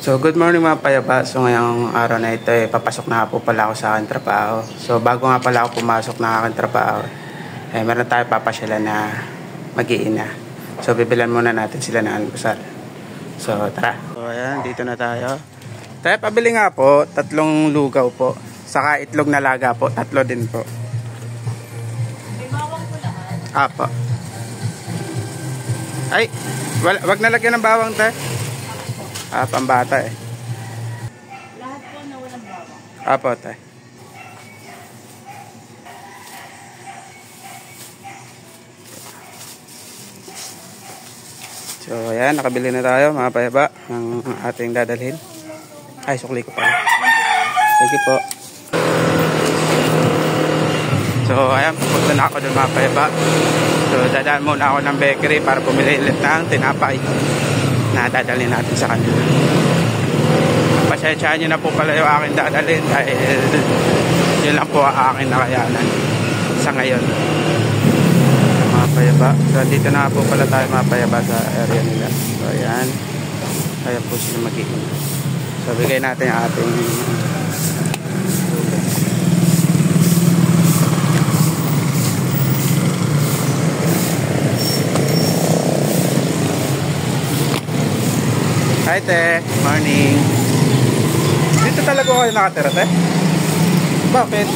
So good morning mga payaba. So ngayong araw na ito papasok na po pala ako sa aking trabaho. So bago nga pala ako pumasok na aking trabaho, meron tayo papasyalan na mag-iina. So bibilan muna natin sila ng almusal. So tara. So ayan, dito na tayo. Tayo pabili nga po, 3 lugaw po. Saka itlog na laga po, 3 din po. May bawang po lahat? Apo. Ay, wag nalagyan ng bawang tayo. Pambata eh. Lahat po na walang bawang. Apo tayo. So ayan, nakabili na tayo mga payaba ng ating dadalhin. Ay, sukli ko pala. Thank you po. So ayan, pupunta na ako dun mga payaba. So dadaan muna ako ng bakery para pumili ulit ng tinapay na dadalhin natin sa kanila. Pasensyahan nyo na po pala yung aking dadalhin dahil yun lang po ang aking nakayanan sa ngayon. Mga payaba. So dito na po pala tayo mga payaba sa area nila. So ayan, kaya po sila mag-iin. So bigay natin yung ating hi te, morning. Dito talaga kayo nakatira te? Bakit?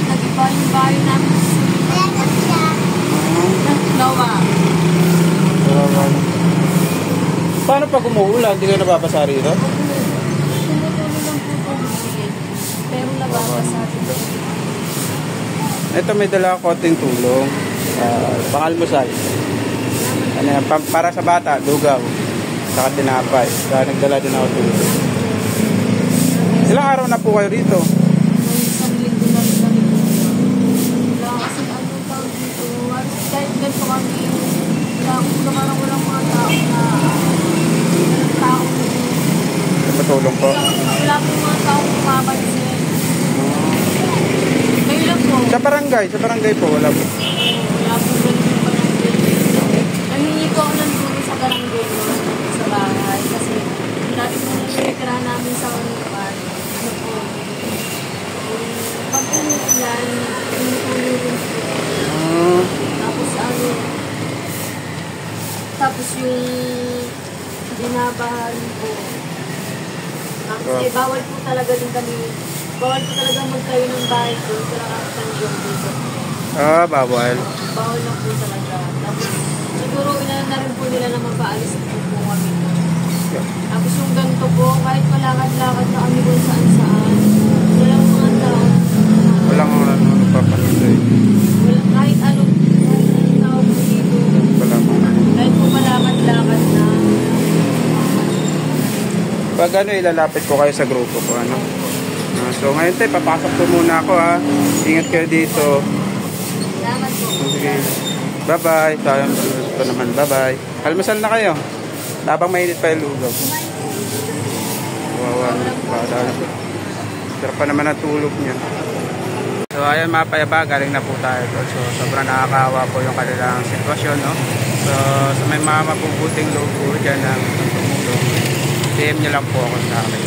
Nag-iba yung bahay namin ng Lowa. Paano pag umuulan? Hindi kayo nababasa rito? Tumutuloy lang po ito. Pero nababasa dito. Ito may dala konting tulong. Pangalmusal. Ano yan? Para sa bata, lugaw. Saka tinapay. Kaya nagdala din ako tulong. Ilang araw na po kayo rito? May isang linggo na rin kami po. Wala kasi ano tawag dito. Kahit ganito kami, walang mga tao na walang tao. Patulong po. Wala po mga tao kumabansin. Ngayon lang po. Sa barangay po, wala po. Wala po ganito yung barangay. Nahingi po ako ng tulong sa barangay sa bahay. Kasi dati po nung tinitirahan namin sa Kanupan, ano po, pag yan, tinutulong rin po. Tapos yung binabahan po. Tapos bawal po talaga din kami, bawal po talaga magtayo ng bahay po, talaga kami yung dito. Bawal. Bawal na po talaga. Tapos siguro ilan na rin po nila na mapaalis po kami. Tapos yung ganito po, kahit malakad-lakad na kami kung saan-saan, walang mga tao. Walang mga nagpapanintay. Kahit anong tao po dito. Kahit po malakad-lakad na. Pag ilalapit ko kayo sa grupo ko, ano? So ngayon tayo, papasok po muna ako ha. Ingat kayo dito. Salamat po. Sige. Bye-bye. Tayo pa naman. Bye-bye. Almasal na kayo. Labang mainit pa yung lugaw. Wawa na. Bada na po. Sarap pa naman ang tulog niya. So ayan mga payaba, galing na po tayo. So sobrang nakakawa po yung kanilang sitwasyon, no? So sa may mga mabubuting loob po dyan ng tumulong, DM nyo lang po ako sa akin.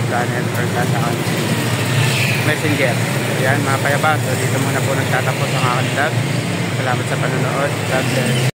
Daniel or sa Messenger. Ayan mga payaba. So dito muna po nagtatapos ang aking vlog. Salamat sa panonood. God bless.